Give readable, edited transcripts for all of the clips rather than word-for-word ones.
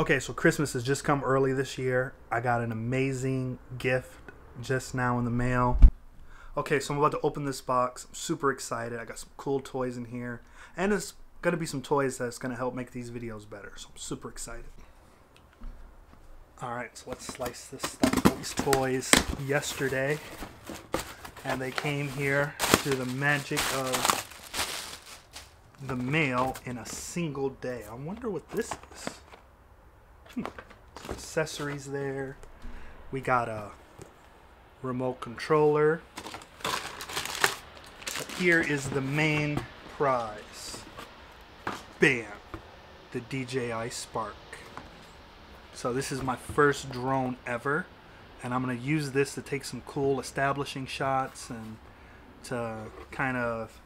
Okay, so Christmas has just come early this year. I got an amazing gift just now in the mail. Okay, so I'm about to open this box. I'm super excited. I got some cool toys in here. And it's going to be some toys that's going to help make these videos better. So I'm super excited. Alright, so let's slice this stuff. These toys yesterday. And they came here through the magic of the mail in a single day. I wonder what this is. Some accessories there. We got a remote controller. But here is the main prize. Bam! The DJI Spark. So this is my first drone ever, and I'm going to use this to take some cool establishing shots and to kind of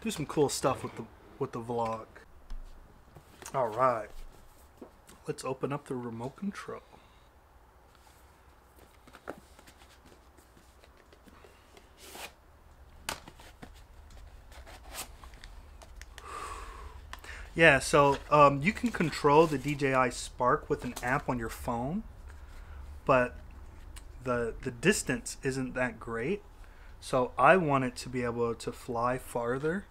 do some cool stuff with the vlog. All right. Let's open up the remote control. Yeah, so you can control the DJI Spark with an app on your phone, but the distance isn't that great. So I want it to be able to fly farther.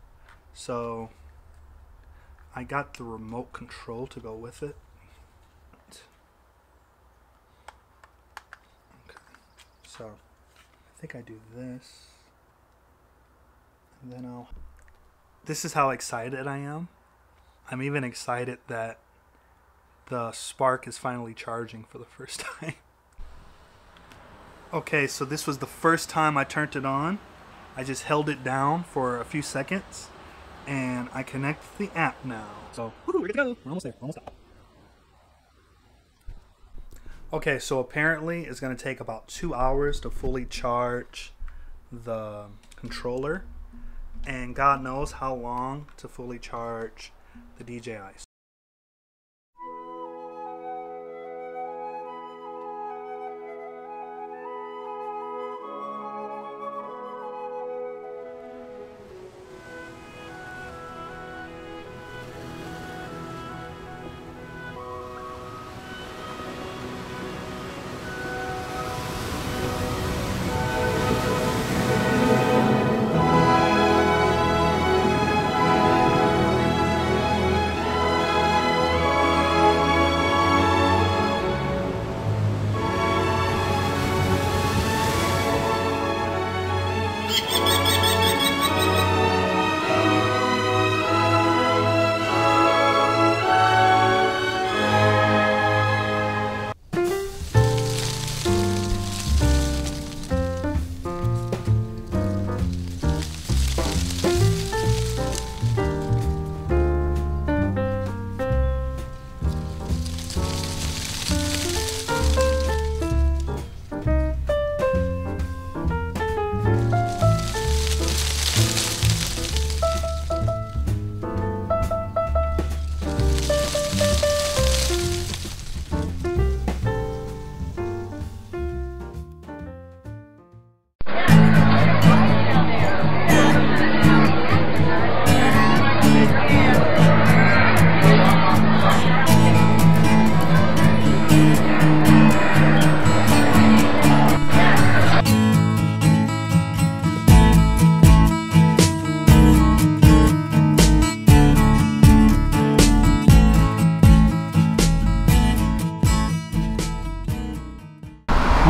So I got the remote control to go with it. Okay. So I think I do this. And then this is how excited I am. I'm even excited that the Spark is finally charging for the first time. Okay, so this was the first time I turned it on. I just held it down for a few seconds and I connect the app now. So, woohoo, we're good to go. We're almost there. We're almost there. Okay, so apparently it's going to take about 2 hours to fully charge the controller, and God knows how long to fully charge the DJI.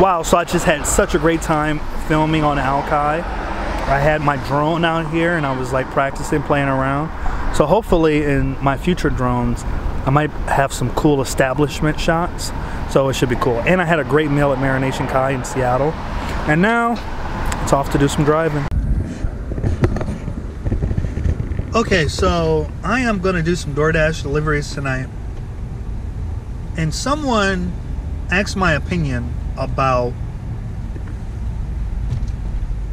Wow, so I just had such a great time filming on Alki. I had my drone out here and I was like practicing, playing around. So hopefully in my future drones, I might have some cool establishment shots. So it should be cool. And I had a great meal at Marination Kai in Seattle. And now it's off to do some driving. Okay, so I am gonna do some DoorDash deliveries tonight. And someone asked my opinion about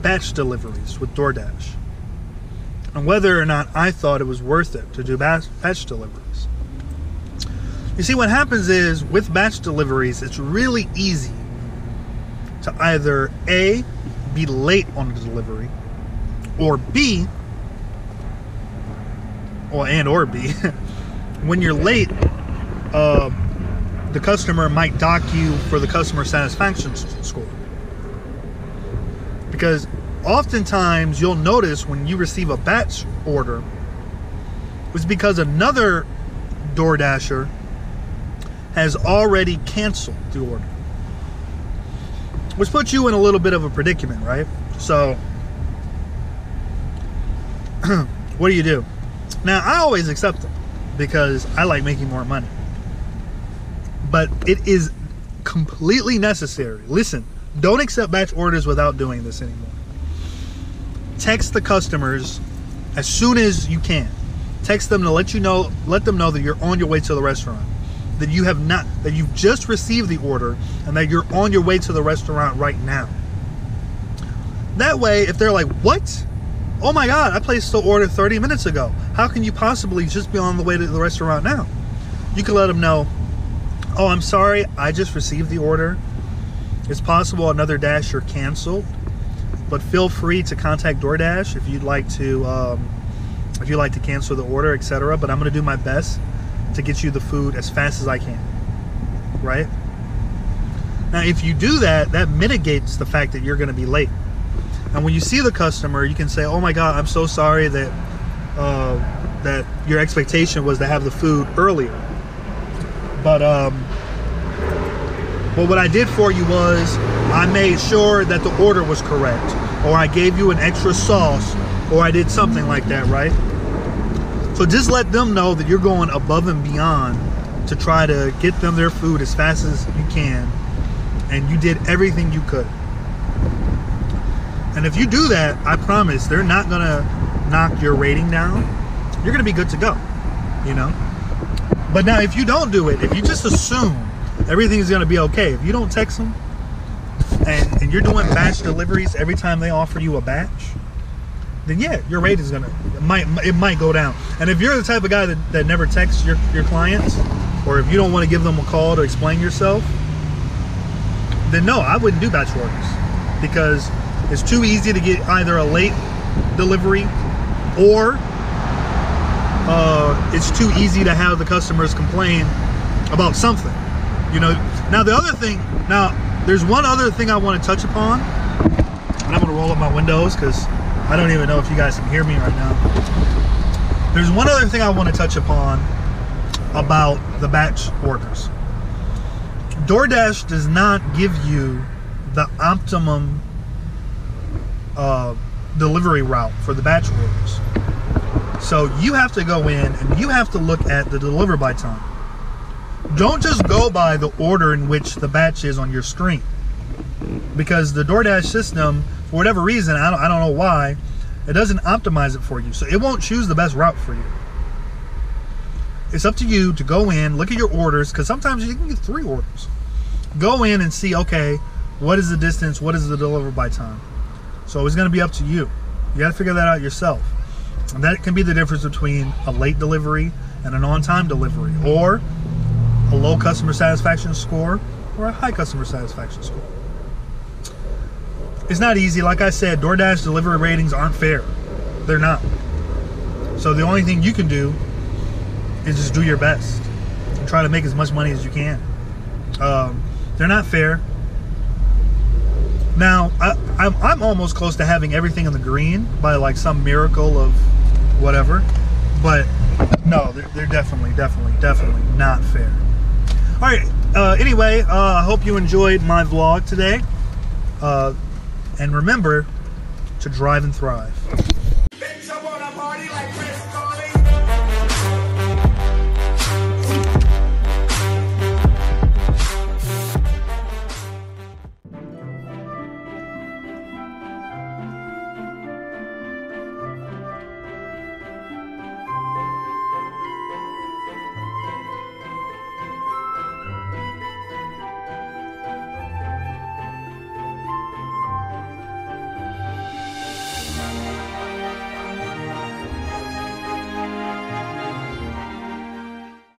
batch deliveries with DoorDash and whether or not I thought it was worth it to do batch deliveries. You see, what happens is with batch deliveries, it's really easy to either A, be late on the delivery, or B, or B, when you're late, the customer might dock you for the customer satisfaction score. Because oftentimes you'll notice when you receive a batch order, it's because another DoorDasher has already canceled the order, which puts you in a little bit of a predicament, right? So what do? Now, I always accept them because I like making more money, but it is completely necessary. Listen, don't accept batch orders without doing this anymore. Text the customers as soon as you can. Text them to let them know that you're on your way to the restaurant, that you've just received the order and that you're on your way to the restaurant right now. That way, if they're like, what? Oh my God, I placed the order 30 minutes ago. How can you possibly just be on the way to the restaurant now? You can let them know, oh, I'm sorry, I just received the order. It's possible another dasher canceled, but feel free to contact DoorDash if you'd like to cancel the order, etc. But I'm going to do my best to get you the food as fast as I can, right? Now, if you do that, that mitigates the fact that you're going to be late. And when you see the customer, you can say, oh my God, I'm so sorry that that your expectation was to have the food earlier. But what I did for you was I made sure that the order was correct, or I gave you an extra sauce, or I did something like that, right? So just let them know that you're going above and beyond to try to get them their food as fast as you can, and you did everything you could. And if you do that, I promise they're not gonna knock your rating down. You're gonna be good to go, you know? But now if you don't do it, if you just assume everything's gonna be okay, if you don't text them and you're doing batch deliveries every time they offer you a batch, then yeah, your rate is gonna, it might go down. And if you're the type of guy that never texts your clients, or if you don't want to give them a call to explain yourself, then no, I wouldn't do batch orders, because it's too easy to get either a late delivery, or it's too easy to have the customers complain about something, you know. Now there's one other thing I want to touch upon, and I'm going to roll up my windows because I don't even know if you guys can hear me right now. There's one other thing I want to touch upon about the batch orders. DoorDash does not give you the optimum delivery route for the batch orders. So you have to go in and you have to look at the deliver by time. Don't just go by the order in which the batch is on your screen, because the DoorDash system, for whatever reason, I don't know why, it doesn't optimize it for you. So it won't choose the best route for you. It's up to you to go in, look at your orders, because sometimes you can get 3 orders. Go in and see, okay, what is the distance? What is the deliver by time? So it's going to be up to you. You got to figure that out yourself. And that can be the difference between a late delivery and an on-time delivery, or a low customer satisfaction score or a high customer satisfaction score. It's not easy. Like I said, DoorDash delivery ratings aren't fair. They're not. So the only thing you can do is just do your best and try to make as much money as you can. They're not fair. Now, I'm almost close to having everything in the green by like some miracle of whatever. But no, they're definitely not fair. All right. Anyway, I hope you enjoyed my vlog today. And remember to drive and thrive.